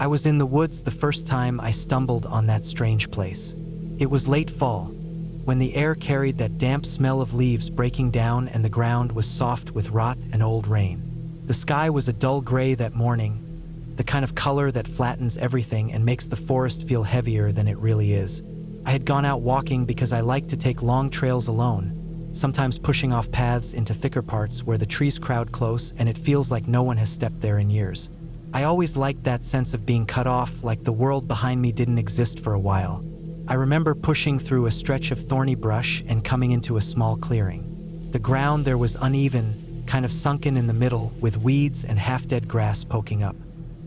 I was in the woods the first time I stumbled on that strange place. It was late fall, when the air carried that damp smell of leaves breaking down and the ground was soft with rot and old rain. The sky was a dull gray that morning, the kind of color that flattens everything and makes the forest feel heavier than it really is. I had gone out walking because I like to take long trails alone, sometimes pushing off paths into thicker parts where the trees crowd close and it feels like no one has stepped there in years. I always liked that sense of being cut off, like the world behind me didn't exist for a while. I remember pushing through a stretch of thorny brush and coming into a small clearing. The ground there was uneven, kind of sunken in the middle, with weeds and half-dead grass poking up.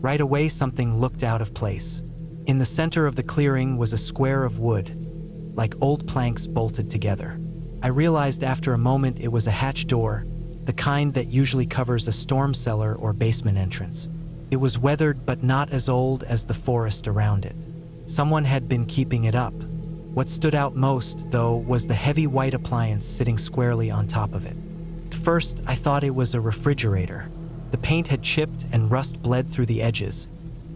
Right away, something looked out of place. In the center of the clearing was a square of wood, like old planks bolted together. I realized after a moment it was a hatch door, the kind that usually covers a storm cellar or basement entrance. It was weathered but not as old as the forest around it. Someone had been keeping it up. What stood out most, though, was the heavy white appliance sitting squarely on top of it. At first, I thought it was a refrigerator. The paint had chipped and rust bled through the edges,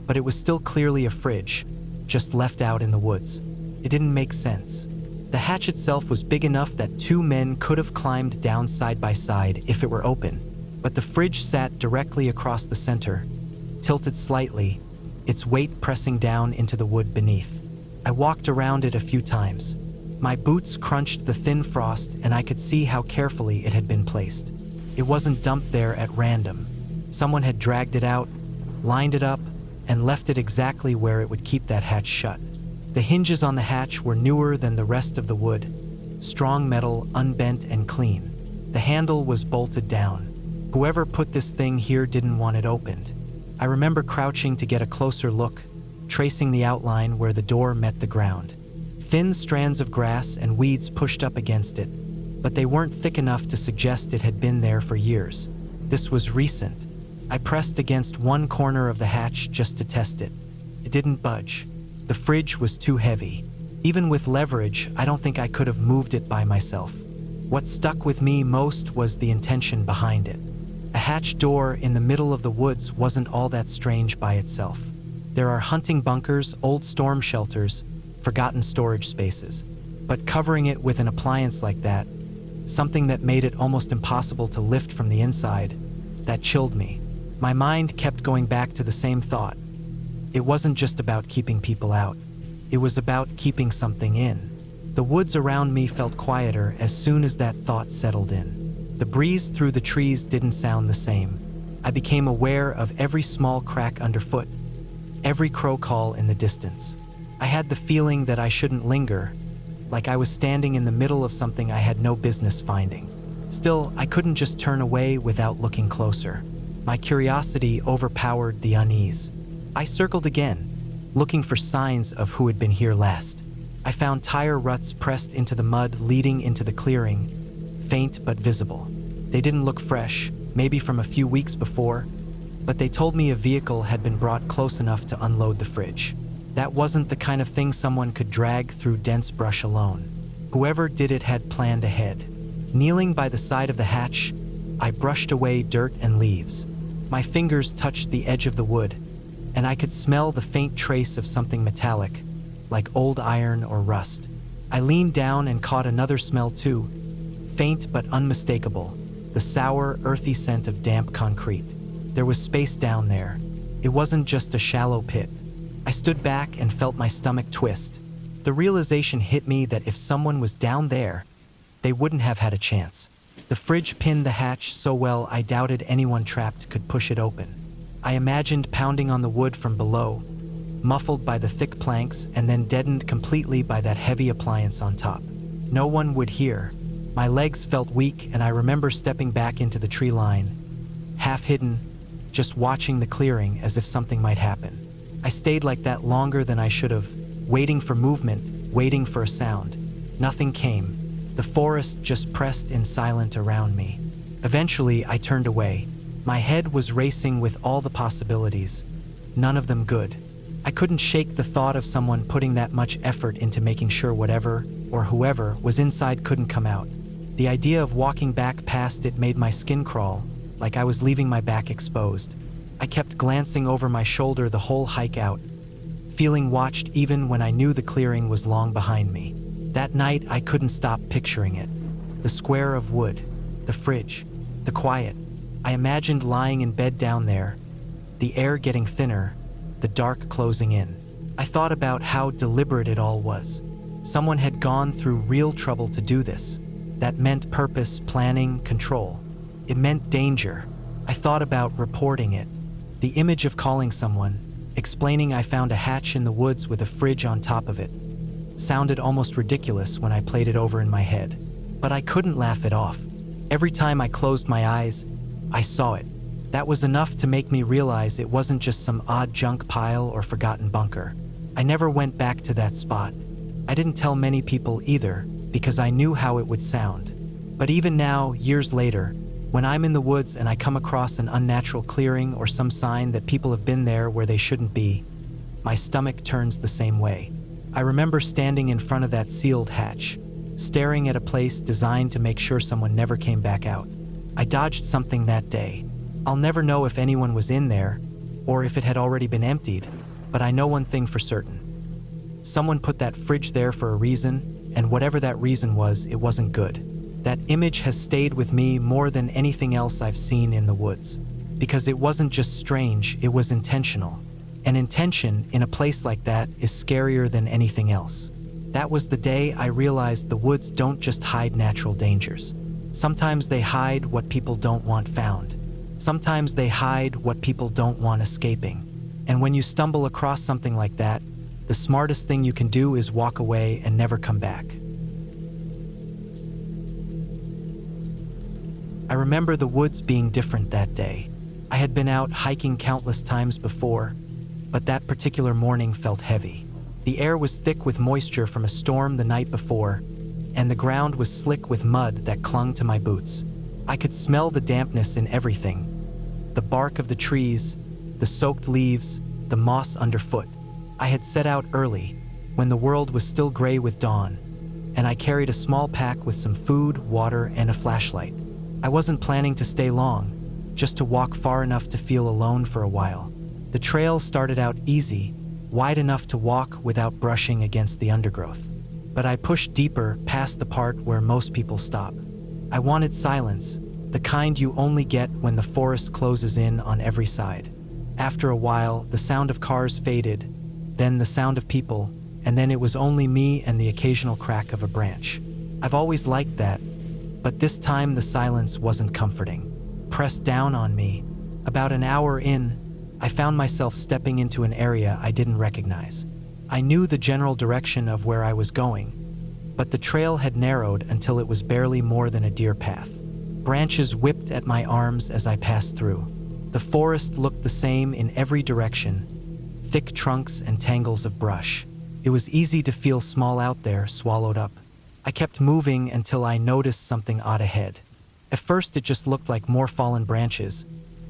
but it was still clearly a fridge, just left out in the woods. It didn't make sense. The hatch itself was big enough that two men could have climbed down side by side if it were open, but the fridge sat directly across the center, tilted slightly, its weight pressing down into the wood beneath. I walked around it a few times. My boots crunched the thin frost and I could see how carefully it had been placed. It wasn't dumped there at random. Someone had dragged it out, lined it up, and left it exactly where it would keep that hatch shut. The hinges on the hatch were newer than the rest of the wood, strong metal, unbent and clean. The handle was bolted down. Whoever put this thing here didn't want it opened. I remember crouching to get a closer look, tracing the outline where the door met the ground. Thin strands of grass and weeds pushed up against it, but they weren't thick enough to suggest it had been there for years. This was recent. I pressed against one corner of the hatch just to test it. It didn't budge. The fridge was too heavy. Even with leverage, I don't think I could have moved it by myself. What stuck with me most was the intention behind it. A hatch door in the middle of the woods wasn't all that strange by itself. There are hunting bunkers, old storm shelters, forgotten storage spaces. But covering it with an appliance like that, something that made it almost impossible to lift from the inside, that chilled me. My mind kept going back to the same thought. It wasn't just about keeping people out. It was about keeping something in. The woods around me felt quieter as soon as that thought settled in. The breeze through the trees didn't sound the same. I became aware of every small crack underfoot, every crow call in the distance. I had the feeling that I shouldn't linger, like I was standing in the middle of something I had no business finding. Still, I couldn't just turn away without looking closer. My curiosity overpowered the unease. I circled again, looking for signs of who had been here last. I found tire ruts pressed into the mud leading into the clearing, faint but visible. They didn't look fresh, maybe from a few weeks before, but they told me a vehicle had been brought close enough to unload the fridge. That wasn't the kind of thing someone could drag through dense brush alone. Whoever did it had planned ahead. Kneeling by the side of the hatch, I brushed away dirt and leaves. My fingers touched the edge of the wood, and I could smell the faint trace of something metallic, like old iron or rust. I leaned down and caught another smell too, faint but unmistakable, the sour, earthy scent of damp concrete. There was space down there. It wasn't just a shallow pit. I stood back and felt my stomach twist. The realization hit me that if someone was down there, they wouldn't have had a chance. The fridge pinned the hatch so well I doubted anyone trapped could push it open. I imagined pounding on the wood from below, muffled by the thick planks and then deadened completely by that heavy appliance on top. No one would hear. My legs felt weak and I remember stepping back into the tree line, half hidden, just watching the clearing as if something might happen. I stayed like that longer than I should have, waiting for movement, waiting for a sound. Nothing came. The forest just pressed in silent around me. Eventually, I turned away. My head was racing with all the possibilities, none of them good. I couldn't shake the thought of someone putting that much effort into making sure whatever, or whoever, was inside couldn't come out. The idea of walking back past it made my skin crawl, like I was leaving my back exposed. I kept glancing over my shoulder the whole hike out, feeling watched even when I knew the clearing was long behind me. That night, I couldn't stop picturing it. The square of wood, the fridge, the quiet. I imagined lying in bed down there, the air getting thinner, the dark closing in. I thought about how deliberate it all was. Someone had gone through real trouble to do this. That meant purpose, planning, control. It meant danger. I thought about reporting it. The image of calling someone, explaining I found a hatch in the woods with a fridge on top of it, sounded almost ridiculous when I played it over in my head. But I couldn't laugh it off. Every time I closed my eyes, I saw it. That was enough to make me realize it wasn't just some odd junk pile or forgotten bunker. I never went back to that spot. I didn't tell many people either, because I knew how it would sound. But even now, years later, when I'm in the woods and I come across an unnatural clearing or some sign that people have been there where they shouldn't be, my stomach turns the same way. I remember standing in front of that sealed hatch, staring at a place designed to make sure someone never came back out. I dodged something that day. I'll never know if anyone was in there or if it had already been emptied, but I know one thing for certain. Someone put that fridge there for a reason, and whatever that reason was, it wasn't good. That image has stayed with me more than anything else I've seen in the woods, because it wasn't just strange, it was intentional. And intention in a place like that is scarier than anything else. That was the day I realized the woods don't just hide natural dangers. Sometimes they hide what people don't want found. Sometimes they hide what people don't want escaping. And when you stumble across something like that, the smartest thing you can do is walk away and never come back. I remember the woods being different that day. I had been out hiking countless times before, but that particular morning felt heavy. The air was thick with moisture from a storm the night before, and the ground was slick with mud that clung to my boots. I could smell the dampness in everything. The bark of the trees, the soaked leaves, the moss underfoot. I had set out early, when the world was still gray with dawn, and I carried a small pack with some food, water, and a flashlight. I wasn't planning to stay long, just to walk far enough to feel alone for a while. The trail started out easy, wide enough to walk without brushing against the undergrowth. But I pushed deeper past the part where most people stop. I wanted silence, the kind you only get when the forest closes in on every side. After a while, the sound of cars faded, then the sound of people, and then it was only me and the occasional crack of a branch. I've always liked that, but this time the silence wasn't comforting. Pressed down on me, about an hour in, I found myself stepping into an area I didn't recognize. I knew the general direction of where I was going, but the trail had narrowed until it was barely more than a deer path. Branches whipped at my arms as I passed through. The forest looked the same in every direction, thick trunks and tangles of brush. It was easy to feel small out there, swallowed up. I kept moving until I noticed something odd ahead. At first it just looked like more fallen branches,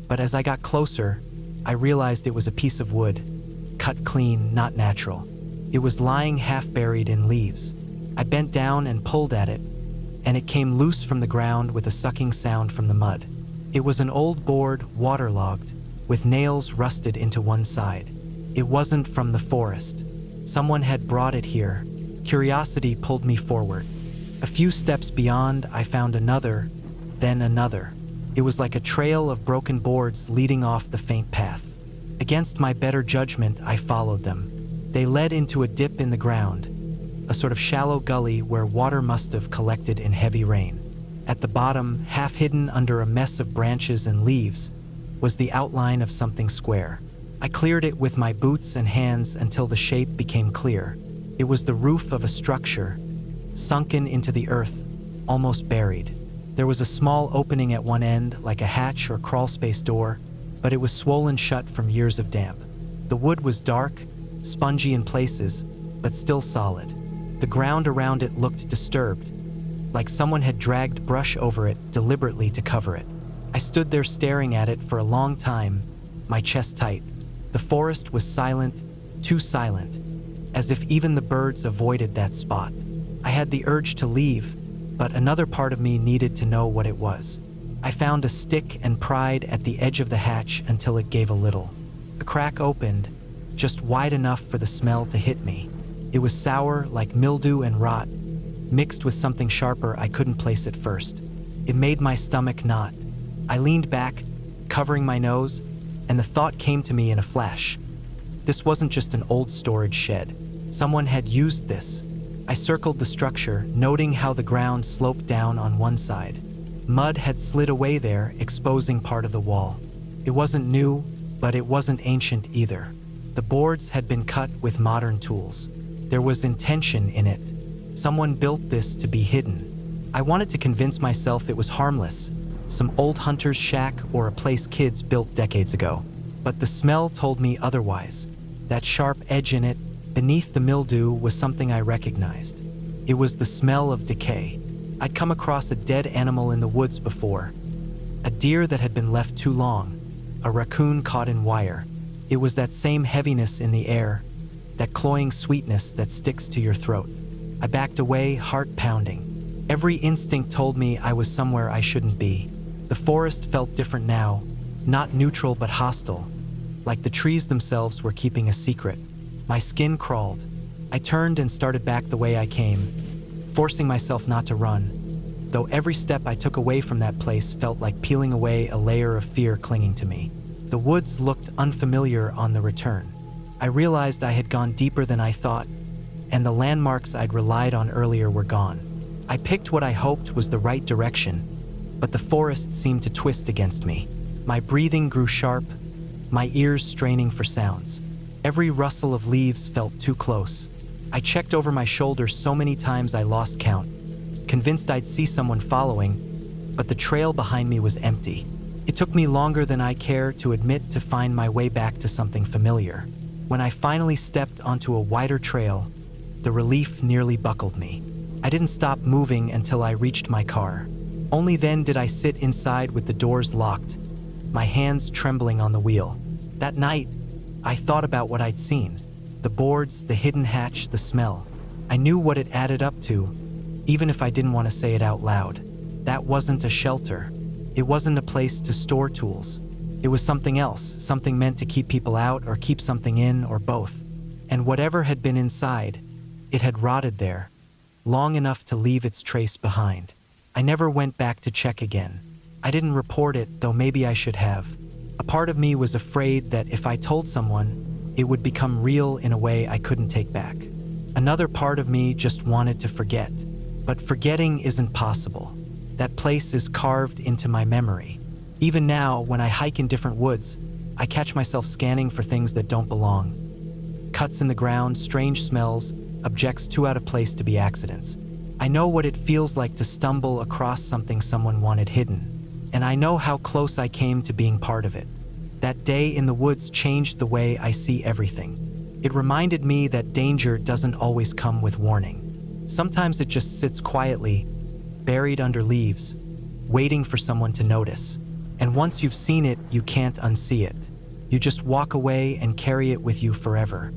but as I got closer, I realized it was a piece of wood, cut clean, not natural. It was lying half-buried in leaves. I bent down and pulled at it, and it came loose from the ground with a sucking sound from the mud. It was an old board, waterlogged, with nails rusted into one side. It wasn't from the forest. Someone had brought it here. Curiosity pulled me forward. A few steps beyond, I found another, then another. It was like a trail of broken boards leading off the faint path. Against my better judgment, I followed them. They led into a dip in the ground, a sort of shallow gully where water must have collected in heavy rain. At the bottom, half hidden under a mess of branches and leaves, was the outline of something square. I cleared it with my boots and hands until the shape became clear. It was the roof of a structure, sunken into the earth, almost buried. There was a small opening at one end, like a hatch or crawlspace door, but it was swollen shut from years of damp. The wood was dark, spongy in places, but still solid. The ground around it looked disturbed, like someone had dragged brush over it deliberately to cover it. I stood there staring at it for a long time, my chest tight. The forest was silent, too silent, as if even the birds avoided that spot. I had the urge to leave, but another part of me needed to know what it was. I found a stick and pried at the edge of the hatch until it gave a little. A crack opened, just wide enough for the smell to hit me. It was sour, like mildew and rot, mixed with something sharper I couldn't place at first. It made my stomach knot. I leaned back, covering my nose, and the thought came to me in a flash. This wasn't just an old storage shed. Someone had used this. I circled the structure, noting how the ground sloped down on one side. Mud had slid away there, exposing part of the wall. It wasn't new, but it wasn't ancient either. The boards had been cut with modern tools. There was intention in it. Someone built this to be hidden. I wanted to convince myself it was harmless, some old hunter's shack or a place kids built decades ago. But the smell told me otherwise. That sharp edge in it, beneath the mildew, was something I recognized. It was the smell of decay. I'd come across a dead animal in the woods before. A deer that had been left too long, a raccoon caught in wire. It was that same heaviness in the air, that cloying sweetness that sticks to your throat. I backed away, heart pounding. Every instinct told me I was somewhere I shouldn't be. The forest felt different now, not neutral but hostile, like the trees themselves were keeping a secret. My skin crawled. I turned and started back the way I came, forcing myself not to run, though every step I took away from that place felt like peeling away a layer of fear clinging to me. The woods looked unfamiliar on the return. I realized I had gone deeper than I thought, and the landmarks I'd relied on earlier were gone. I picked what I hoped was the right direction, but the forest seemed to twist against me. My breathing grew sharp, my ears straining for sounds. Every rustle of leaves felt too close. I checked over my shoulder so many times I lost count, convinced I'd see someone following, but the trail behind me was empty. It took me longer than I care to admit to find my way back to something familiar. When I finally stepped onto a wider trail, the relief nearly buckled me. I didn't stop moving until I reached my car. Only then did I sit inside with the doors locked, my hands trembling on the wheel. That night, I thought about what I'd seen. The boards, the hidden hatch, the smell. I knew what it added up to, even if I didn't want to say it out loud. That wasn't a shelter. It wasn't a place to store tools. It was something else, something meant to keep people out or keep something in or both. And whatever had been inside, it had rotted there, long enough to leave its trace behind. I never went back to check again. I didn't report it, though maybe I should have. A part of me was afraid that if I told someone, it would become real in a way I couldn't take back. Another part of me just wanted to forget. But forgetting isn't possible. That place is carved into my memory. Even now, when I hike in different woods, I catch myself scanning for things that don't belong. Cuts in the ground, strange smells, objects too out of place to be accidents. I know what it feels like to stumble across something someone wanted hidden, and I know how close I came to being part of it. That day in the woods changed the way I see everything. It reminded me that danger doesn't always come with warning. Sometimes it just sits quietly, buried under leaves, waiting for someone to notice. And once you've seen it, you can't unsee it. You just walk away and carry it with you forever.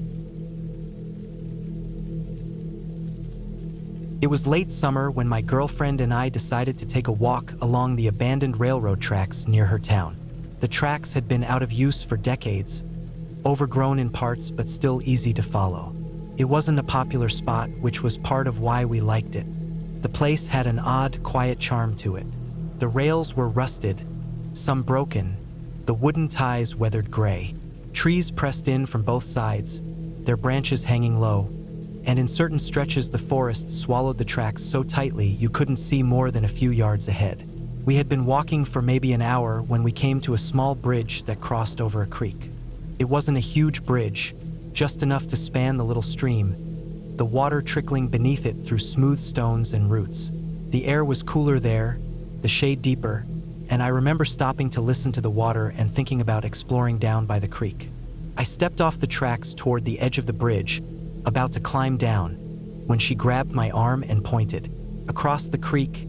It was late summer when my girlfriend and I decided to take a walk along the abandoned railroad tracks near her town. The tracks had been out of use for decades, overgrown in parts but still easy to follow. It wasn't a popular spot, which was part of why we liked it. The place had an odd, quiet charm to it. The rails were rusted, some broken, the wooden ties weathered gray. Trees pressed in from both sides, their branches hanging low, and in certain stretches the forest swallowed the tracks so tightly you couldn't see more than a few yards ahead. We had been walking for maybe an hour when we came to a small bridge that crossed over a creek. It wasn't a huge bridge, just enough to span the little stream, the water trickling beneath it through smooth stones and roots. The air was cooler there, the shade deeper, and I remember stopping to listen to the water and thinking about exploring down by the creek. I stepped off the tracks toward the edge of the bridge, about to climb down, when she grabbed my arm and pointed. Across the creek,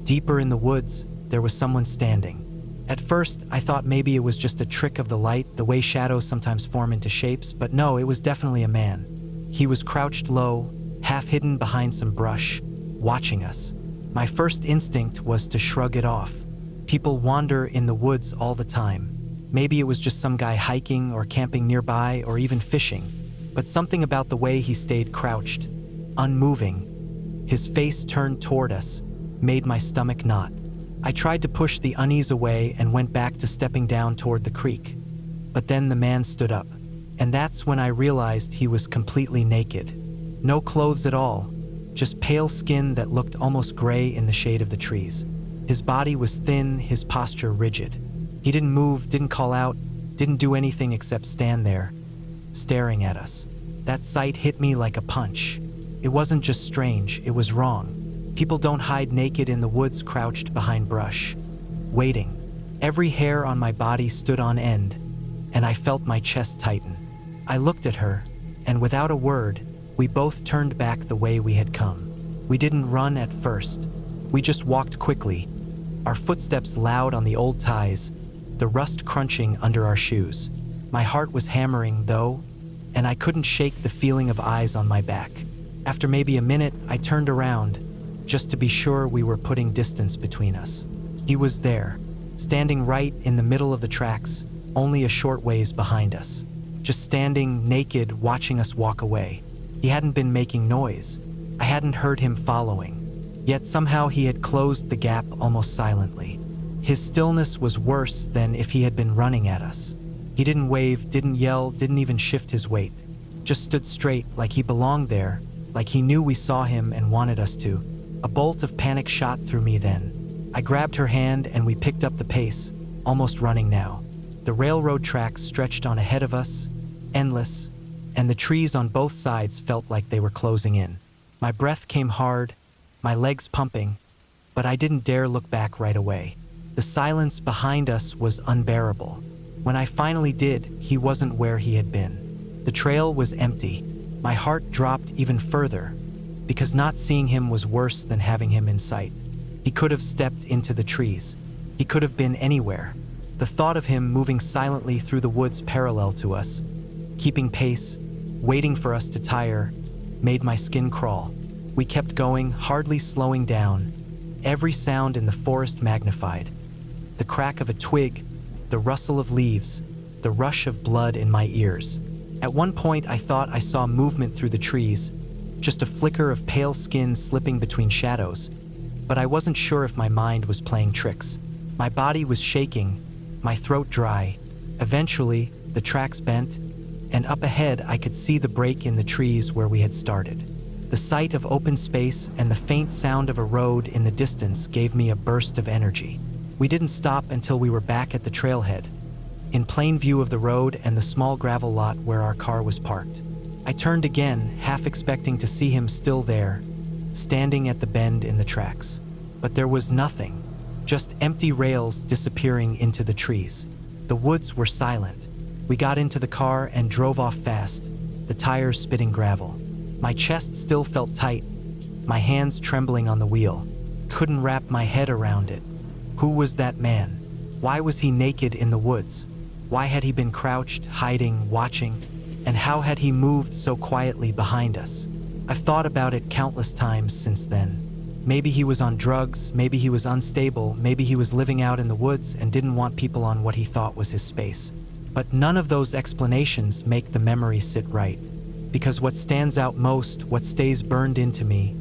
deeper in the woods, there was someone standing. At first, I thought maybe it was just a trick of the light, the way shadows sometimes form into shapes, but no, it was definitely a man. He was crouched low, half hidden behind some brush, watching us. My first instinct was to shrug it off. People wander in the woods all the time. Maybe it was just some guy hiking or camping nearby or even fishing, but something about the way he stayed crouched, unmoving, his face turned toward us, made my stomach knot. I tried to push the unease away and went back to stepping down toward the creek. But then the man stood up, and that's when I realized he was completely naked. No clothes at all, just pale skin that looked almost gray in the shade of the trees. His body was thin, his posture rigid. He didn't move, didn't call out, didn't do anything except stand there, staring at us. That sight hit me like a punch. It wasn't just strange, it was wrong. People don't hide naked in the woods crouched behind brush, waiting. Every hair on my body stood on end, and I felt my chest tighten. I looked at her, and without a word, we both turned back the way we had come. We didn't run at first. We just walked quickly, our footsteps loud on the old ties, the rust crunching under our shoes. My heart was hammering, though, and I couldn't shake the feeling of eyes on my back. After maybe a minute, I turned around, just to be sure we were putting distance between us. He was there, standing right in the middle of the tracks, only a short ways behind us. Just standing naked, watching us walk away. He hadn't been making noise. I hadn't heard him following. Yet somehow he had closed the gap almost silently. His stillness was worse than if he had been running at us. He didn't wave, didn't yell, didn't even shift his weight. Just stood straight, like he belonged there, like he knew we saw him and wanted us to. A bolt of panic shot through me then. I grabbed her hand and we picked up the pace, almost running now. The railroad tracks stretched on ahead of us, endless, and the trees on both sides felt like they were closing in. My breath came hard, my legs pumping, but I didn't dare look back right away. The silence behind us was unbearable. When I finally did, he wasn't where he had been. The trail was empty. My heart dropped even further, because not seeing him was worse than having him in sight. He could have stepped into the trees. He could have been anywhere. The thought of him moving silently through the woods parallel to us, keeping pace, waiting for us to tire, made my skin crawl. We kept going, hardly slowing down, every sound in the forest magnified. The crack of a twig, the rustle of leaves, the rush of blood in my ears. At one point I thought I saw movement through the trees, just a flicker of pale skin slipping between shadows, but I wasn't sure if my mind was playing tricks. My body was shaking, my throat dry. Eventually, the tracks bent, and up ahead I could see the break in the trees where we had started. The sight of open space and the faint sound of a road in the distance gave me a burst of energy. We didn't stop until we were back at the trailhead, in plain view of the road and the small gravel lot where our car was parked. I turned again, half expecting to see him still there, standing at the bend in the tracks. But there was nothing, just empty rails disappearing into the trees. The woods were silent. We got into the car and drove off fast, the tires spitting gravel. My chest still felt tight, my hands trembling on the wheel. Couldn't wrap my head around it. Who was that man? Why was he naked in the woods? Why had he been crouched, hiding, watching? And how had he moved so quietly behind us? I've thought about it countless times since then. Maybe he was on drugs, maybe he was unstable, maybe he was living out in the woods and didn't want people on what he thought was his space. But none of those explanations make the memory sit right. Because what stands out most, what stays burned into me,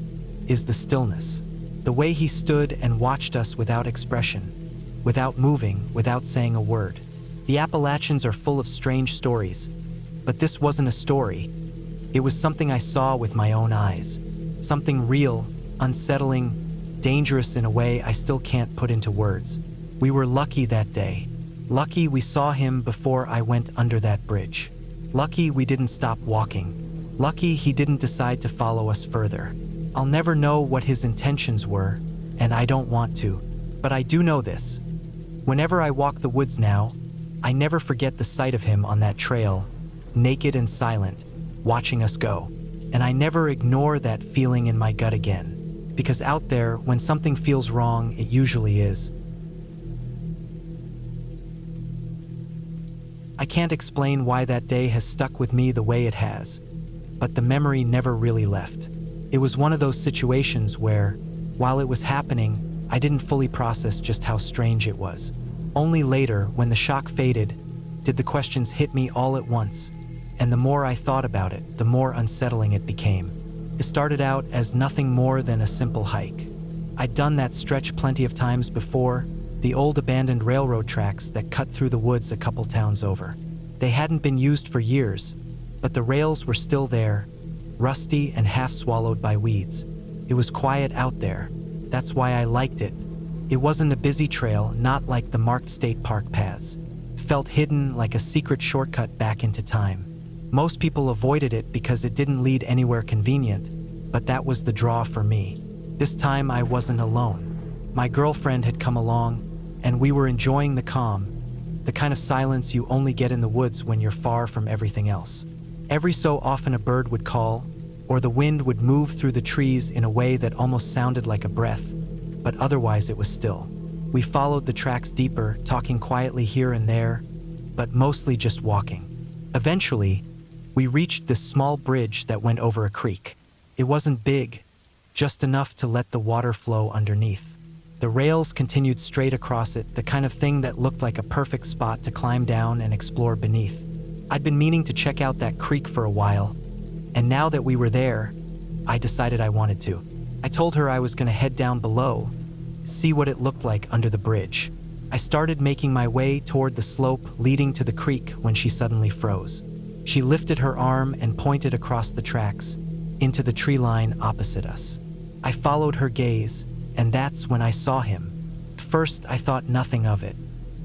is the stillness. The way he stood and watched us without expression, without moving, without saying a word. The Appalachians are full of strange stories, but this wasn't a story. It was something I saw with my own eyes. Something real, unsettling, dangerous in a way I still can't put into words. We were lucky that day. Lucky we saw him before I went under that bridge. Lucky we didn't stop walking. Lucky he didn't decide to follow us further. I'll never know what his intentions were, and I don't want to. But I do know this. Whenever I walk the woods now, I never forget the sight of him on that trail, naked and silent, watching us go. And I never ignore that feeling in my gut again. Because out there, when something feels wrong, it usually is. I can't explain why that day has stuck with me the way it has, but the memory never really left. It was one of those situations where, while it was happening, I didn't fully process just how strange it was. Only later, when the shock faded, did the questions hit me all at once. And the more I thought about it, the more unsettling it became. It started out as nothing more than a simple hike. I'd done that stretch plenty of times before, the old abandoned railroad tracks that cut through the woods a couple towns over. They hadn't been used for years, but the rails were still there, rusty and half swallowed by weeds. It was quiet out there. That's why I liked it. It wasn't a busy trail, not like the marked state park paths. It felt hidden, like a secret shortcut back into time. Most people avoided it because it didn't lead anywhere convenient, but that was the draw for me. This time I wasn't alone. My girlfriend had come along, and we were enjoying the calm, the kind of silence you only get in the woods when you're far from everything else. Every so often a bird would call, or the wind would move through the trees in a way that almost sounded like a breath, but otherwise it was still. We followed the tracks deeper, talking quietly here and there, but mostly just walking. Eventually, we reached this small bridge that went over a creek. It wasn't big, just enough to let the water flow underneath. The rails continued straight across it, the kind of thing that looked like a perfect spot to climb down and explore beneath. I'd been meaning to check out that creek for a while, and now that we were there, I decided I wanted to. I told her I was going to head down below, see what it looked like under the bridge. I started making my way toward the slope leading to the creek when she suddenly froze. She lifted her arm and pointed across the tracks, into the tree line opposite us. I followed her gaze, and that's when I saw him. First, I thought nothing of it.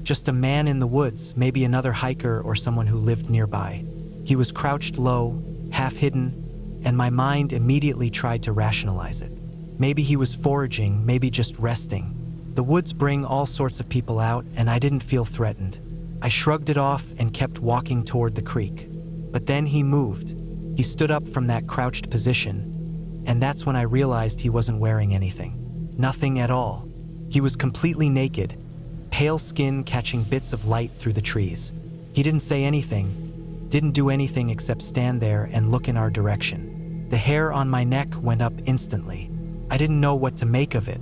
Just a man in the woods, maybe another hiker or someone who lived nearby. He was crouched low, half hidden, and my mind immediately tried to rationalize it. Maybe he was foraging, maybe just resting. The woods bring all sorts of people out, and I didn't feel threatened. I shrugged it off and kept walking toward the creek. But then he moved. He stood up from that crouched position, and that's when I realized he wasn't wearing anything. Nothing at all. He was completely naked, pale skin catching bits of light through the trees. He didn't say anything, didn't do anything except stand there and look in our direction. The hair on my neck went up instantly. I didn't know what to make of it.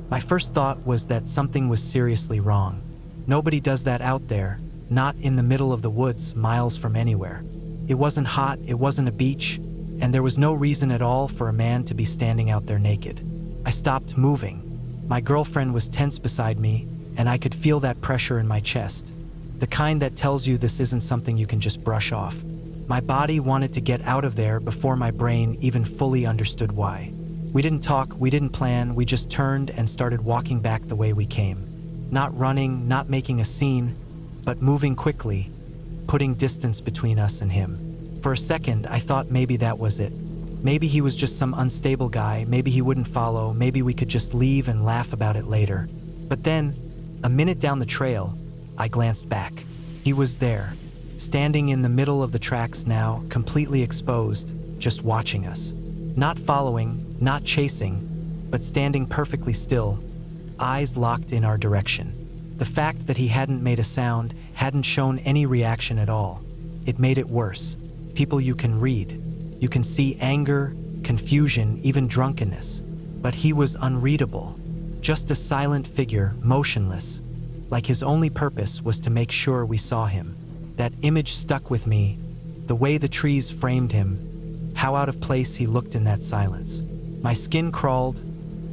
My first thought was that something was seriously wrong. Nobody does that out there, not in the middle of the woods, miles from anywhere. It wasn't hot, it wasn't a beach, and there was no reason at all for a man to be standing out there naked. I stopped moving. My girlfriend was tense beside me, and I could feel that pressure in my chest, the kind that tells you this isn't something you can just brush off. My body wanted to get out of there before my brain even fully understood why. We didn't talk, we didn't plan, we just turned and started walking back the way we came. Not running, not making a scene, but moving quickly, putting distance between us and him. For a second, I thought maybe that was it. Maybe he was just some unstable guy, maybe he wouldn't follow, maybe we could just leave and laugh about it later. But then, a minute down the trail, I glanced back. He was there, standing in the middle of the tracks now, completely exposed, just watching us. Not following, not chasing, but standing perfectly still, eyes locked in our direction. The fact that he hadn't made a sound, hadn't shown any reaction at all, it made it worse. People you can read. You can see anger, confusion, even drunkenness. But he was unreadable. Just a silent figure, motionless, like his only purpose was to make sure we saw him. That image stuck with me, the way the trees framed him, how out of place he looked in that silence. My skin crawled,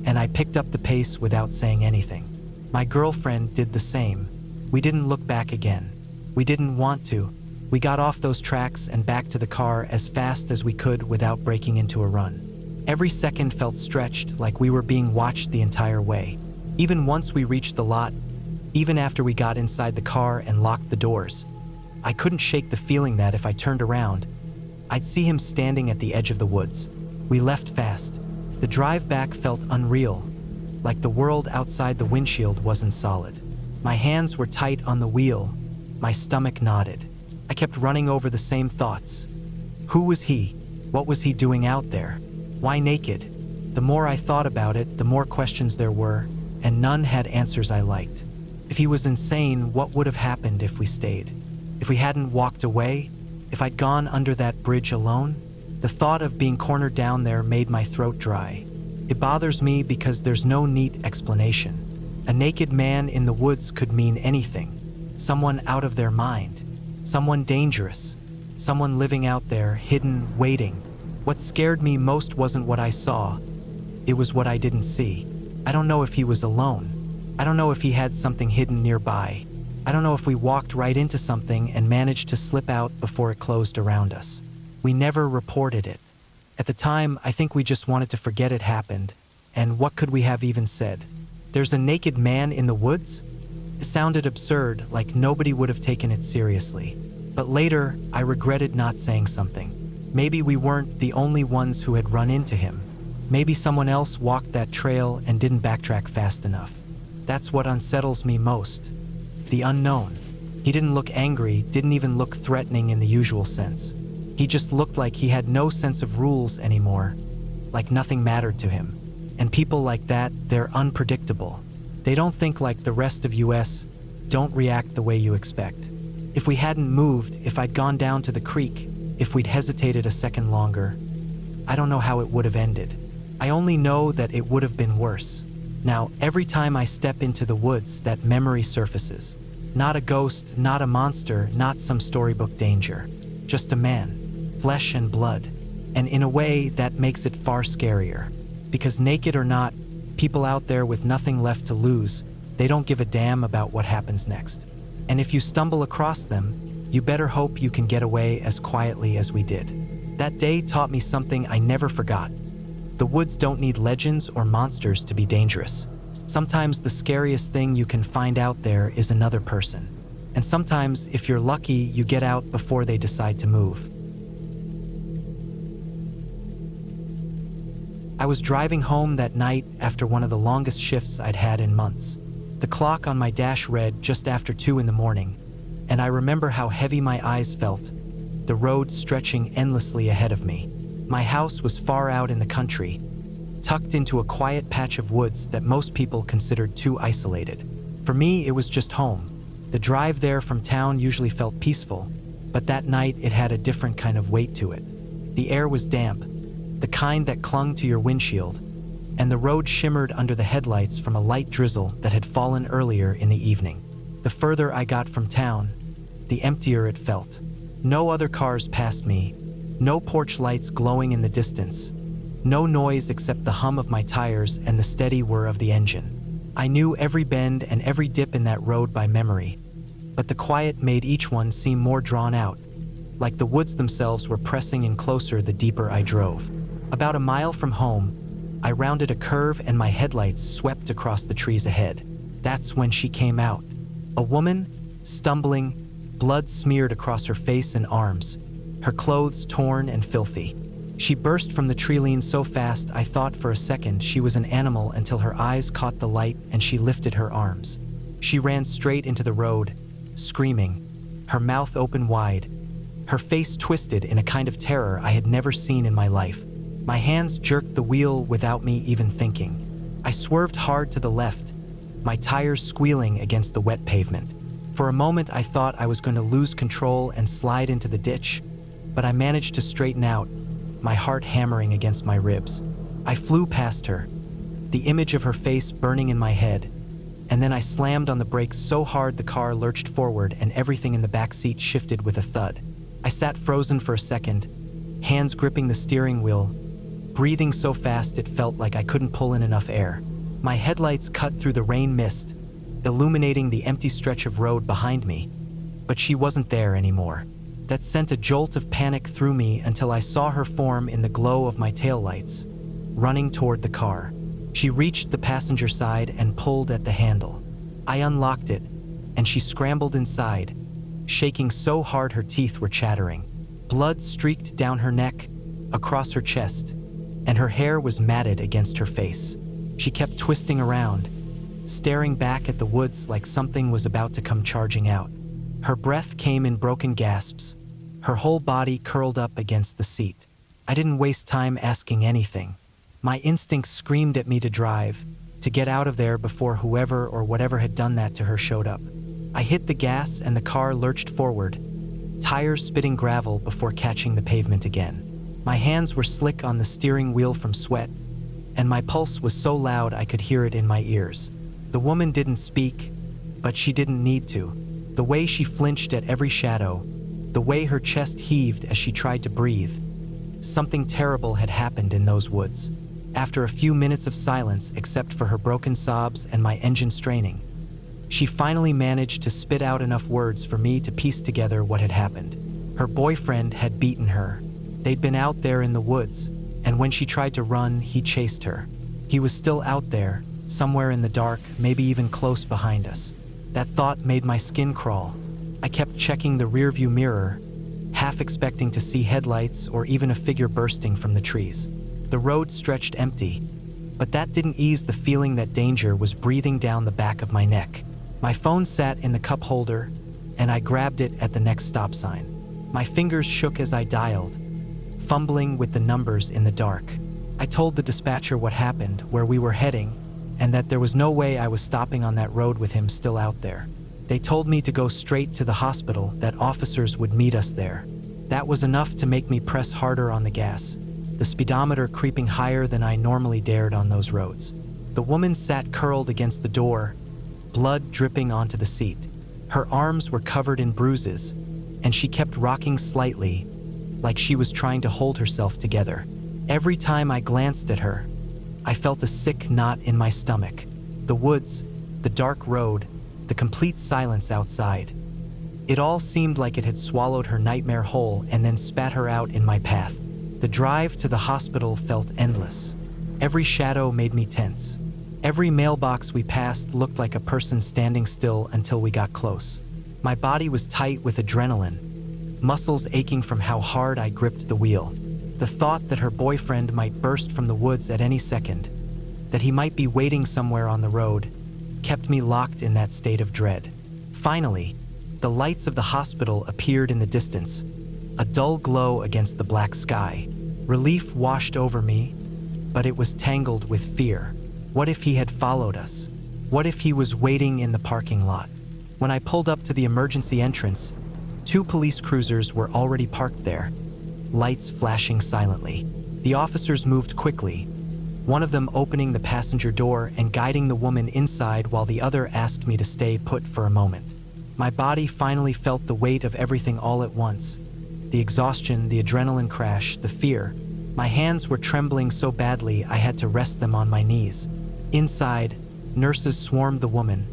and I picked up the pace without saying anything. My girlfriend did the same. We didn't look back again. We didn't want to. We got off those tracks and back to the car as fast as we could without breaking into a run. Every second felt stretched, like we were being watched the entire way. Even once we reached the lot, even after we got inside the car and locked the doors, I couldn't shake the feeling that if I turned around, I'd see him standing at the edge of the woods. We left fast. The drive back felt unreal, like the world outside the windshield wasn't solid. My hands were tight on the wheel. My stomach knotted. I kept running over the same thoughts. Who was he? What was he doing out there? Why naked? The more I thought about it, the more questions there were, and none had answers I liked. If he was insane, what would have happened if we stayed? If we hadn't walked away? If I'd gone under that bridge alone? The thought of being cornered down there made my throat dry. It bothers me because there's no neat explanation. A naked man in the woods could mean anything. Someone out of their mind. Someone dangerous. Someone living out there, hidden, waiting. What scared me most wasn't what I saw. It was what I didn't see. I don't know if he was alone. I don't know if he had something hidden nearby. I don't know if we walked right into something and managed to slip out before it closed around us. We never reported it. At the time, I think we just wanted to forget it happened. And what could we have even said? There's a naked man in the woods? It sounded absurd, like nobody would have taken it seriously. But later, I regretted not saying something. Maybe we weren't the only ones who had run into him. Maybe someone else walked that trail and didn't backtrack fast enough. That's what unsettles me most. The unknown. He didn't look angry, didn't even look threatening in the usual sense. He just looked like he had no sense of rules anymore, like nothing mattered to him. And people like that, they're unpredictable. They don't think like the rest of US, don't react the way you expect. If we hadn't moved, if I'd gone down to the creek, if we'd hesitated a second longer, I don't know how it would have ended. I only know that it would have been worse. Now, every time I step into the woods, that memory surfaces. Not a ghost, not a monster, not some storybook danger. Just a man, flesh and blood. And in a way, that makes it far scarier. Because naked or not, people out there with nothing left to lose, they don't give a damn about what happens next. And if you stumble across them, you better hope you can get away as quietly as we did. That day taught me something I never forgot. The woods don't need legends or monsters to be dangerous. Sometimes the scariest thing you can find out there is another person. And sometimes, if you're lucky, you get out before they decide to move. I was driving home that night after one of the longest shifts I'd had in months. The clock on my dash read just after 2 in the morning, and I remember how heavy my eyes felt, the road stretching endlessly ahead of me. My house was far out in the country, tucked into a quiet patch of woods that most people considered too isolated. For me, it was just home. The drive there from town usually felt peaceful, but that night it had a different kind of weight to it. The air was damp, the kind that clung to your windshield, and the road shimmered under the headlights from a light drizzle that had fallen earlier in the evening. The further I got from town, the emptier it felt. No other cars passed me, no porch lights glowing in the distance, no noise except the hum of my tires and the steady whir of the engine. I knew every bend and every dip in that road by memory, but the quiet made each one seem more drawn out, like the woods themselves were pressing in closer the deeper I drove. About a mile from home, I rounded a curve and my headlights swept across the trees ahead. That's when she came out. A woman, stumbling, blood smeared across her face and arms, her clothes torn and filthy. She burst from the tree line so fast I thought for a second she was an animal until her eyes caught the light and she lifted her arms. She ran straight into the road, screaming, her mouth open wide, her face twisted in a kind of terror I had never seen in my life. My hands jerked the wheel without me even thinking. I swerved hard to the left, my tires squealing against the wet pavement. For a moment I thought I was going to lose control and slide into the ditch, but I managed to straighten out, my heart hammering against my ribs. I flew past her, the image of her face burning in my head, and then I slammed on the brakes so hard the car lurched forward and everything in the back seat shifted with a thud. I sat frozen for a second, hands gripping the steering wheel, breathing so fast it felt like I couldn't pull in enough air. My headlights cut through the rain mist, illuminating the empty stretch of road behind me, but she wasn't there anymore. That sent a jolt of panic through me until I saw her form in the glow of my taillights, running toward the car. She reached the passenger side and pulled at the handle. I unlocked it, and she scrambled inside, shaking so hard her teeth were chattering. Blood streaked down her neck, across her chest, and her hair was matted against her face. She kept twisting around, staring back at the woods like something was about to come charging out. Her breath came in broken gasps, her whole body curled up against the seat. I didn't waste time asking anything. My instincts screamed at me to drive, to get out of there before whoever or whatever had done that to her showed up. I hit the gas and the car lurched forward, tires spitting gravel before catching the pavement again. My hands were slick on the steering wheel from sweat, and my pulse was so loud I could hear it in my ears. The woman didn't speak, but she didn't need to. The way she flinched at every shadow, the way her chest heaved as she tried to breathe. Something terrible had happened in those woods. After a few minutes of silence, except for her broken sobs and my engine straining, she finally managed to spit out enough words for me to piece together what had happened. Her boyfriend had beaten her. They'd been out there in the woods, and when she tried to run, he chased her. He was still out there, somewhere in the dark, maybe even close behind us. That thought made my skin crawl. I kept checking the rearview mirror, half expecting to see headlights or even a figure bursting from the trees. The road stretched empty, but that didn't ease the feeling that danger was breathing down the back of my neck. My phone sat in the cup holder, and I grabbed it at the next stop sign. My fingers shook as I dialed, fumbling with the numbers in the dark. I told the dispatcher what happened, where we were heading, and that there was no way I was stopping on that road with him still out there. They told me to go straight to the hospital, that officers would meet us there. That was enough to make me press harder on the gas, the speedometer creeping higher than I normally dared on those roads. The woman sat curled against the door, blood dripping onto the seat. Her arms were covered in bruises, and she kept rocking slightly, like she was trying to hold herself together. Every time I glanced at her, I felt a sick knot in my stomach. The woods, the dark road, the complete silence outside. It all seemed like it had swallowed her nightmare whole and then spat her out in my path. The drive to the hospital felt endless. Every shadow made me tense. Every mailbox we passed looked like a person standing still until we got close. My body was tight with adrenaline, muscles aching from how hard I gripped the wheel. The thought that her boyfriend might burst from the woods at any second, that he might be waiting somewhere on the road, kept me locked in that state of dread. Finally, the lights of the hospital appeared in the distance, a dull glow against the black sky. Relief washed over me, but it was tangled with fear. What if he had followed us? What if he was waiting in the parking lot? When I pulled up to the emergency entrance, 2 police cruisers were already parked there, lights flashing silently. The officers moved quickly, one of them opening the passenger door and guiding the woman inside while the other asked me to stay put for a moment. My body finally felt the weight of everything all at once. The exhaustion, the adrenaline crash, the fear. My hands were trembling so badly I had to rest them on my knees. Inside, nurses swarmed the woman,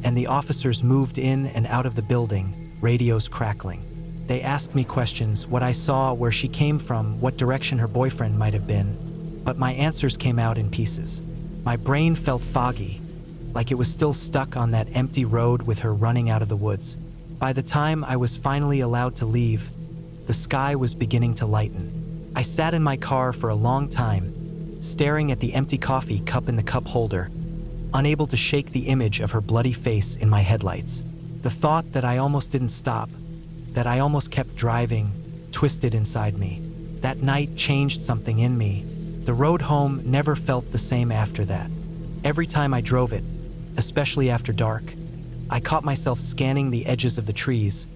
and the officers moved in and out of the building, radios crackling. They asked me questions, what I saw, where she came from, what direction her boyfriend might have been, but my answers came out in pieces. My brain felt foggy, like it was still stuck on that empty road with her running out of the woods. By the time I was finally allowed to leave, the sky was beginning to lighten. I sat in my car for a long time, staring at the empty coffee cup in the cup holder, unable to shake the image of her bloody face in my headlights. The thought that I almost didn't stop, that I almost kept driving, twisted inside me. That night changed something in me. The road home never felt the same after that. Every time I drove it, especially after dark, I caught myself scanning the edges of the trees,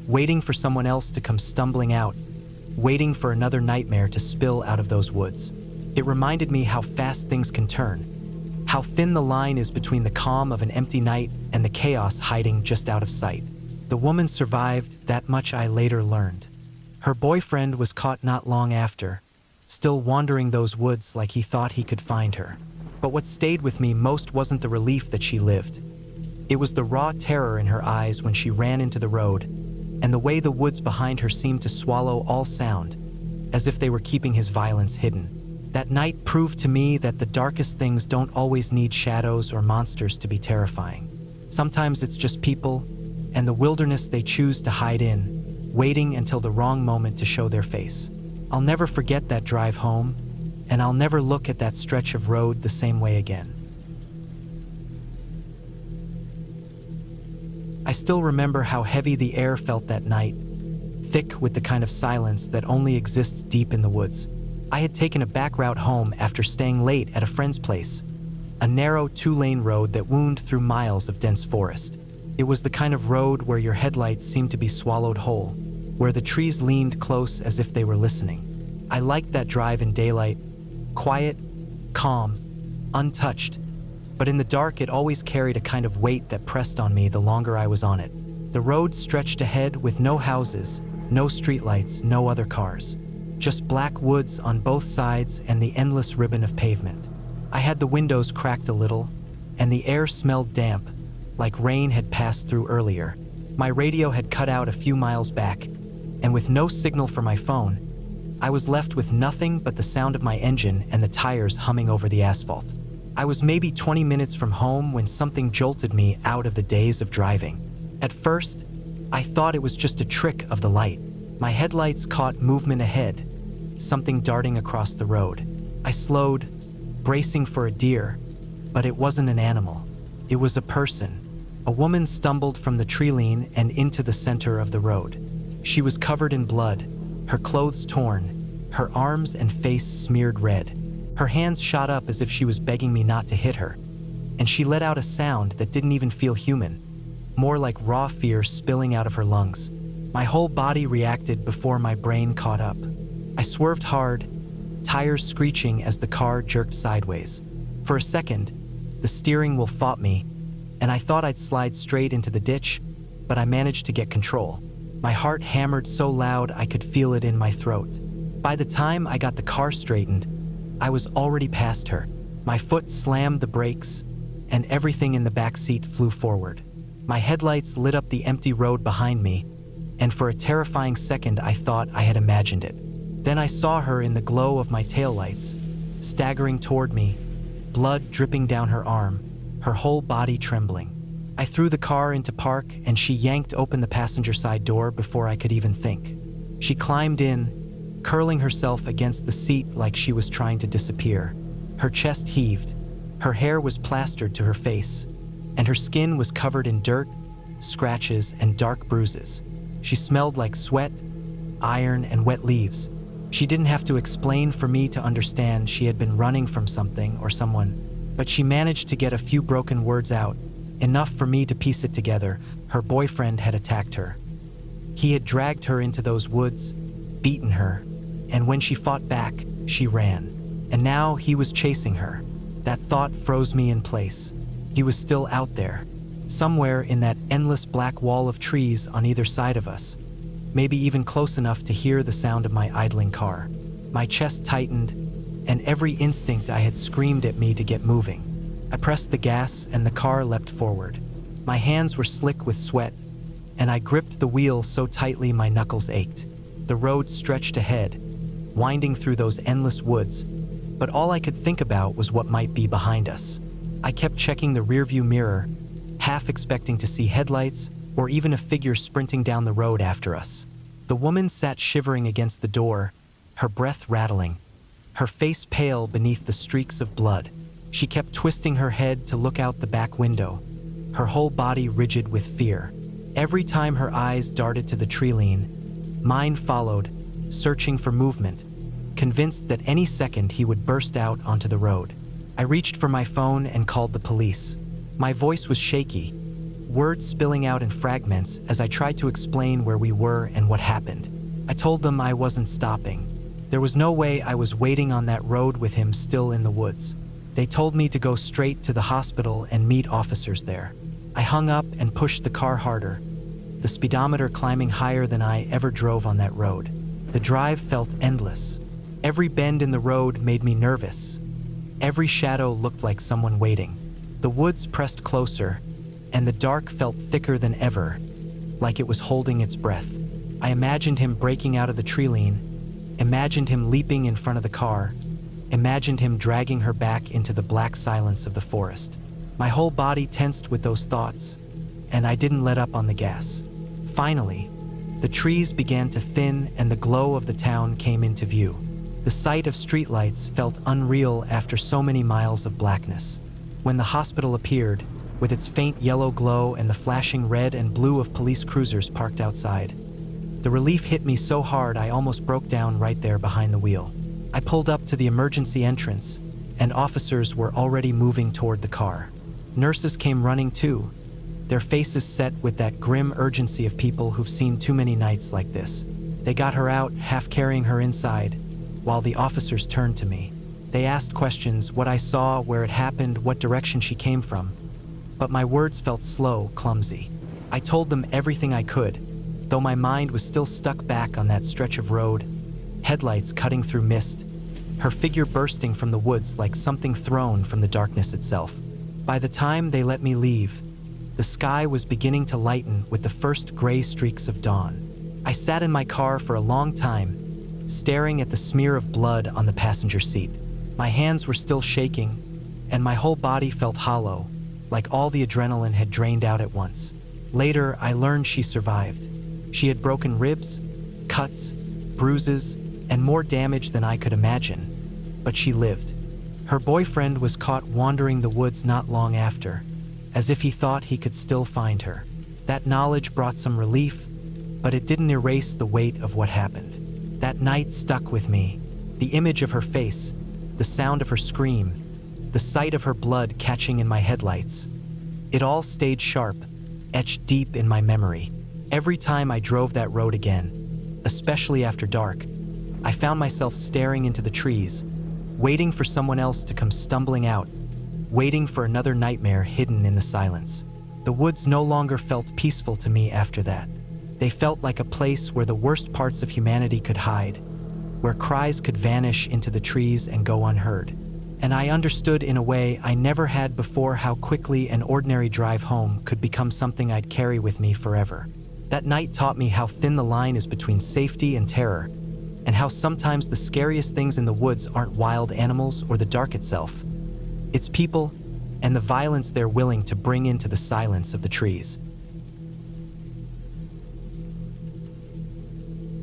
waiting for someone else to come stumbling out, waiting for another nightmare to spill out of those woods. It reminded me how fast things can turn, how thin the line is between the calm of an empty night and the chaos hiding just out of sight. The woman survived, that much I later learned. Her boyfriend was caught not long after, still wandering those woods like he thought he could find her. But what stayed with me most wasn't the relief that she lived. It was the raw terror in her eyes when she ran into the road, and the way the woods behind her seemed to swallow all sound, as if they were keeping his violence hidden. That night proved to me that the darkest things don't always need shadows or monsters to be terrifying. Sometimes it's just people, and the wilderness they choose to hide in, waiting until the wrong moment to show their face. I'll never forget that drive home, and I'll never look at that stretch of road the same way again. I still remember how heavy the air felt that night, thick with the kind of silence that only exists deep in the woods. I had taken a back route home after staying late at a friend's place, a narrow 2-lane road that wound through miles of dense forest. It was the kind of road where your headlights seemed to be swallowed whole, where the trees leaned close as if they were listening. I liked that drive in daylight, quiet, calm, untouched, but in the dark it always carried a kind of weight that pressed on me the longer I was on it. The road stretched ahead with no houses, no streetlights, no other cars. Just black woods on both sides and the endless ribbon of pavement. I had the windows cracked a little, and the air smelled damp, like rain had passed through earlier. My radio had cut out a few miles back, and with no signal for my phone, I was left with nothing but the sound of my engine and the tires humming over the asphalt. I was maybe 20 minutes from home when something jolted me out of the daze of driving. At first, I thought it was just a trick of the light. My headlights caught movement ahead, something darting across the road. I slowed, bracing for a deer, but it wasn't an animal. It was a person. A woman stumbled from the tree-line and into the center of the road. She was covered in blood, her clothes torn, her arms and face smeared red. Her hands shot up as if she was begging me not to hit her, and she let out a sound that didn't even feel human, more like raw fear spilling out of her lungs. My whole body reacted before my brain caught up. I swerved hard, tires screeching as the car jerked sideways. For a second, the steering wheel fought me, and I thought I'd slide straight into the ditch, but I managed to get control. My heart hammered so loud I could feel it in my throat. By the time I got the car straightened, I was already past her. My foot slammed the brakes, and everything in the back seat flew forward. My headlights lit up the empty road behind me, and for a terrifying second I thought I had imagined it. Then I saw her in the glow of my taillights, staggering toward me, blood dripping down her arm, her whole body trembling. I threw the car into park and she yanked open the passenger side door before I could even think. She climbed in, curling herself against the seat like she was trying to disappear. Her chest heaved, her hair was plastered to her face, and her skin was covered in dirt, scratches, and dark bruises. She smelled like sweat, iron, and wet leaves. She didn't have to explain for me to understand she had been running from something or someone, but she managed to get a few broken words out, enough for me to piece it together. Her boyfriend had attacked her. He had dragged her into those woods, beaten her, and when she fought back, she ran. And now he was chasing her. That thought froze me in place. He was still out there, somewhere in that endless black wall of trees on either side of us, maybe even close enough to hear the sound of my idling car. My chest tightened, and every instinct I had screamed at me to get moving. I pressed the gas and the car leapt forward. My hands were slick with sweat, and I gripped the wheel so tightly my knuckles ached. The road stretched ahead, winding through those endless woods, but all I could think about was what might be behind us. I kept checking the rearview mirror, half expecting to see headlights or even a figure sprinting down the road after us. The woman sat shivering against the door, her breath rattling, her face pale beneath the streaks of blood. She kept twisting her head to look out the back window, her whole body rigid with fear. Every time her eyes darted to the tree-line, mine followed, searching for movement, convinced that any second he would burst out onto the road. I reached for my phone and called the police. My voice was shaky, words spilling out in fragments as I tried to explain where we were and what happened. I told them I wasn't stopping. There was no way I was waiting on that road with him still in the woods. They told me to go straight to the hospital and meet officers there. I hung up and pushed the car harder, the speedometer climbing higher than I ever drove on that road. The drive felt endless. Every bend in the road made me nervous. Every shadow looked like someone waiting. The woods pressed closer, and the dark felt thicker than ever, like it was holding its breath. I imagined him breaking out of the tree-line, imagined him leaping in front of the car, imagined him dragging her back into the black silence of the forest. My whole body tensed with those thoughts, and I didn't let up on the gas. Finally, the trees began to thin and the glow of the town came into view. The sight of streetlights felt unreal after so many miles of blackness. When the hospital appeared, with its faint yellow glow and the flashing red and blue of police cruisers parked outside, the relief hit me so hard I almost broke down right there behind the wheel. I pulled up to the emergency entrance, and officers were already moving toward the car. Nurses came running too, their faces set with that grim urgency of people who've seen too many nights like this. They got her out, half carrying her inside, while the officers turned to me. They asked questions: what I saw, where it happened, what direction she came from. But my words felt slow, clumsy. I told them everything I could, though my mind was still stuck back on that stretch of road, headlights cutting through mist, her figure bursting from the woods like something thrown from the darkness itself. By the time they let me leave, the sky was beginning to lighten with the first gray streaks of dawn. I sat in my car for a long time, staring at the smear of blood on the passenger seat. My hands were still shaking, and my whole body felt hollow, like all the adrenaline had drained out at once. Later, I learned she survived. She had broken ribs, cuts, bruises, and more damage than I could imagine. But she lived. Her boyfriend was caught wandering the woods not long after, as if he thought he could still find her. That knowledge brought some relief, but it didn't erase the weight of what happened. That night stuck with me. The image of her face, the sound of her scream, the sight of her blood catching in my headlights. It all stayed sharp, etched deep in my memory. Every time I drove that road again, especially after dark, I found myself staring into the trees, waiting for someone else to come stumbling out, waiting for another nightmare hidden in the silence. The woods no longer felt peaceful to me after that. They felt like a place where the worst parts of humanity could hide, where cries could vanish into the trees and go unheard. And I understood in a way I never had before how quickly an ordinary drive home could become something I'd carry with me forever. That night taught me how thin the line is between safety and terror, and how sometimes the scariest things in the woods aren't wild animals or the dark itself. It's people and the violence they're willing to bring into the silence of the trees.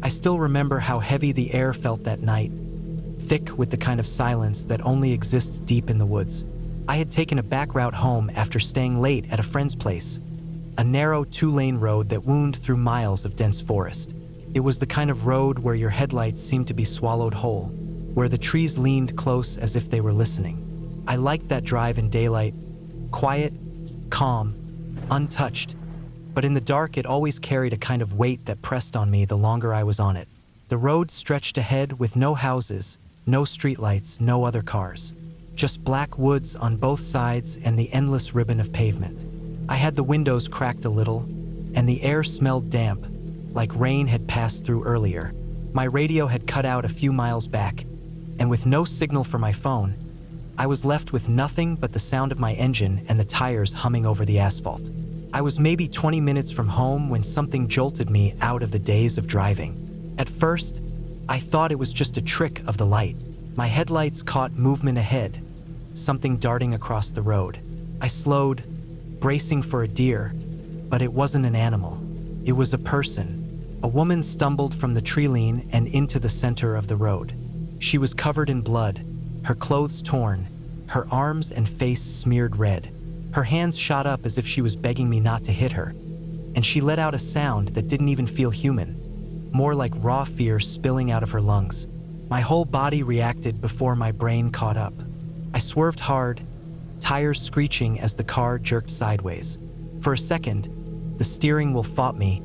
I still remember how heavy the air felt that night, thick with the kind of silence that only exists deep in the woods. I had taken a back route home after staying late at a friend's place, a narrow 2-lane road that wound through miles of dense forest. It was the kind of road where your headlights seemed to be swallowed whole, where the trees leaned close as if they were listening. I liked that drive in daylight, quiet, calm, untouched, but in the dark it always carried a kind of weight that pressed on me the longer I was on it. The road stretched ahead with no houses, no streetlights, no other cars. Just black woods on both sides and the endless ribbon of pavement. I had the windows cracked a little, and the air smelled damp, like rain had passed through earlier. My radio had cut out a few miles back, and with no signal for my phone, I was left with nothing but the sound of my engine and the tires humming over the asphalt. I was maybe 20 minutes from home when something jolted me out of the daze of driving. At first, I thought it was just a trick of the light. My headlights caught movement ahead, something darting across the road. I slowed, bracing for a deer, but it wasn't an animal. It was a person. A woman stumbled from the tree line and into the center of the road. She was covered in blood, her clothes torn, her arms and face smeared red. Her hands shot up as if she was begging me not to hit her, and she let out a sound that didn't even feel human, more like raw fear spilling out of her lungs. My whole body reacted before my brain caught up. I swerved hard, tires screeching as the car jerked sideways. For a second, the steering wheel fought me,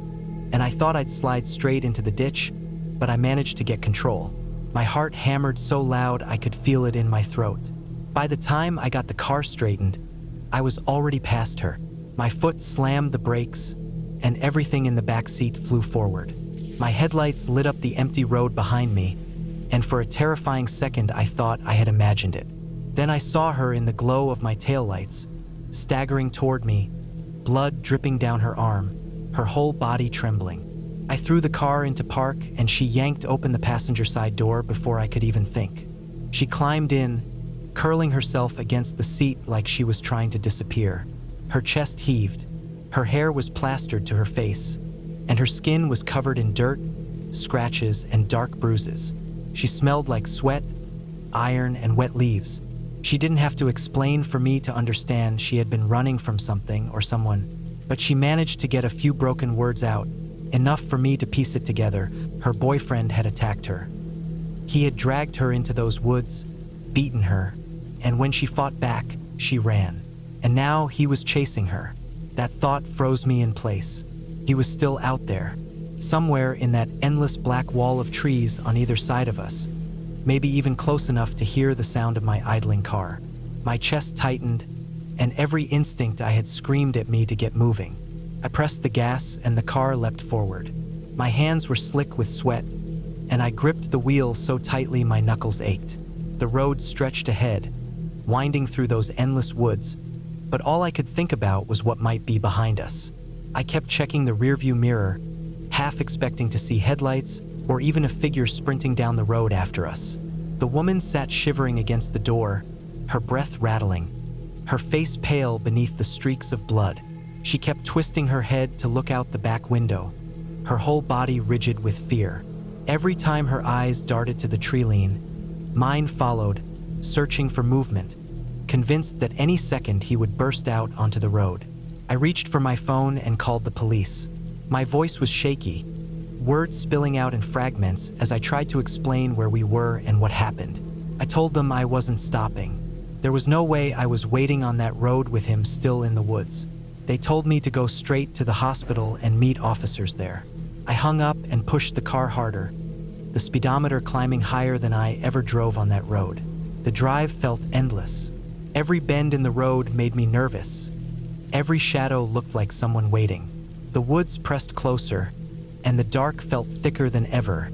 and I thought I'd slide straight into the ditch, but I managed to get control. My heart hammered so loud I could feel it in my throat. By the time I got the car straightened, I was already past her. My foot slammed the brakes, and everything in the back seat flew forward. My headlights lit up the empty road behind me, and for a terrifying second I thought I had imagined it. Then I saw her in the glow of my taillights, staggering toward me, blood dripping down her arm, her whole body trembling. I threw the car into park, and she yanked open the passenger side door before I could even think. She climbed in, curling herself against the seat like she was trying to disappear. Her chest heaved, her hair was plastered to her face, and her skin was covered in dirt, scratches, and dark bruises. She smelled like sweat, iron, and wet leaves. She didn't have to explain for me to understand she had been running from something or someone, but she managed to get a few broken words out, enough for me to piece it together. Her boyfriend had attacked her. He had dragged her into those woods, beaten her, and when she fought back, she ran. And now he was chasing her. That thought froze me in place. He was still out there, somewhere in that endless black wall of trees on either side of us. maybe even close enough to hear the sound of my idling car. My chest tightened, and every instinct I had screamed at me to get moving. I pressed the gas and the car leapt forward. My hands were slick with sweat, and I gripped the wheel so tightly my knuckles ached. The road stretched ahead, winding through those endless woods, but all I could think about was what might be behind us. I kept checking the rearview mirror, half expecting to see headlights or even a figure sprinting down the road after us. The woman sat shivering against the door, her breath rattling, her face pale beneath the streaks of blood. She kept twisting her head to look out the back window, her whole body rigid with fear. Every time her eyes darted to the tree line, mine followed, searching for movement, convinced that any second he would burst out onto the road. I reached for my phone and called the police. My voice was shaky, words spilling out in fragments as I tried to explain where we were and what happened. I told them I wasn't stopping. There was no way I was waiting on that road with him still in the woods. They told me to go straight to the hospital and meet officers there. I hung up and pushed the car harder, the speedometer climbing higher than I ever drove on that road. The drive felt endless. Every bend in the road made me nervous. Every shadow looked like someone waiting. The woods pressed closer, and the dark felt thicker than ever,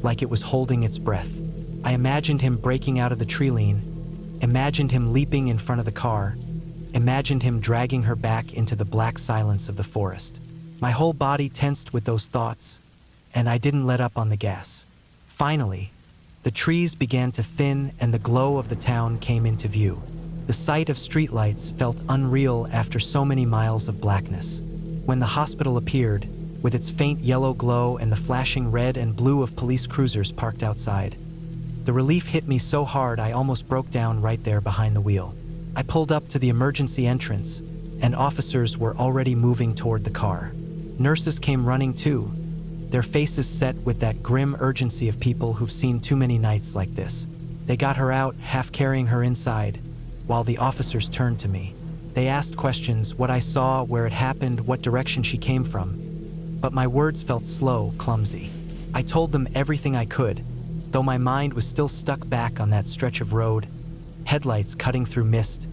like it was holding its breath. I imagined him breaking out of the tree line, imagined him leaping in front of the car, imagined him dragging her back into the black silence of the forest. My whole body tensed with those thoughts, and I didn't let up on the gas. Finally, the trees began to thin and the glow of the town came into view. The sight of streetlights felt unreal after so many miles of blackness. When the hospital appeared, with its faint yellow glow and the flashing red and blue of police cruisers parked outside, the relief hit me so hard I almost broke down right there behind the wheel. I pulled up to the emergency entrance, and officers were already moving toward the car. Nurses came running too, their faces set with that grim urgency of people who've seen too many nights like this. They got her out, half carrying her inside, while the officers turned to me. They asked questions, what I saw, where it happened, what direction she came from. But my words felt slow, clumsy. I told them everything I could, though my mind was still stuck back on that stretch of road, headlights cutting through mist,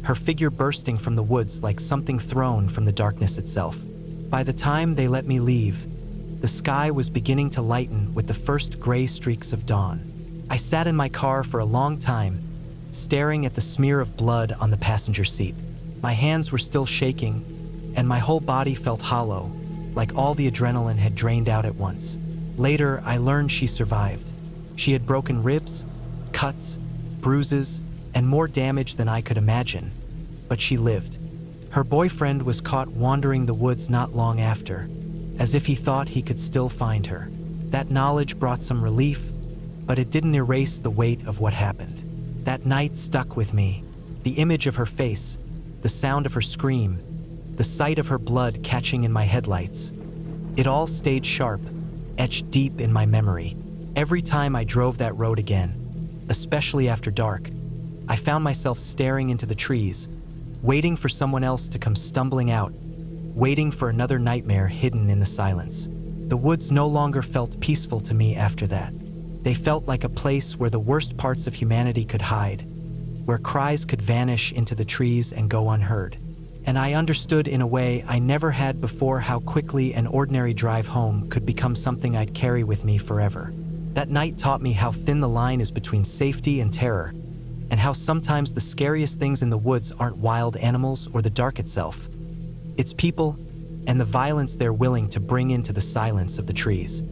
her figure bursting from the woods like something thrown from the darkness itself. By the time they let me leave, the sky was beginning to lighten with the first gray streaks of dawn. I sat in my car for a long time, staring at the smear of blood on the passenger seat. My hands were still shaking, and my whole body felt hollow, like all the adrenaline had drained out at once. Later, I learned she survived. She had broken ribs, cuts, bruises, and more damage than I could imagine, but she lived. Her boyfriend was caught wandering the woods not long after, as if he thought he could still find her. That knowledge brought some relief, but it didn't erase the weight of what happened. That night stuck with me. The image of her face, the sound of her scream, the sight of her blood catching in my headlights. It all stayed sharp, etched deep in my memory. Every time I drove that road again, especially after dark, I found myself staring into the trees, waiting for someone else to come stumbling out, waiting for another nightmare hidden in the silence. The woods no longer felt peaceful to me after that. They felt like a place where the worst parts of humanity could hide, where cries could vanish into the trees and go unheard. And I understood in a way I never had before how quickly an ordinary drive home could become something I'd carry with me forever. That night taught me how thin the line is between safety and terror, and how sometimes the scariest things in the woods aren't wild animals or the dark itself. It's people and the violence they're willing to bring into the silence of the trees.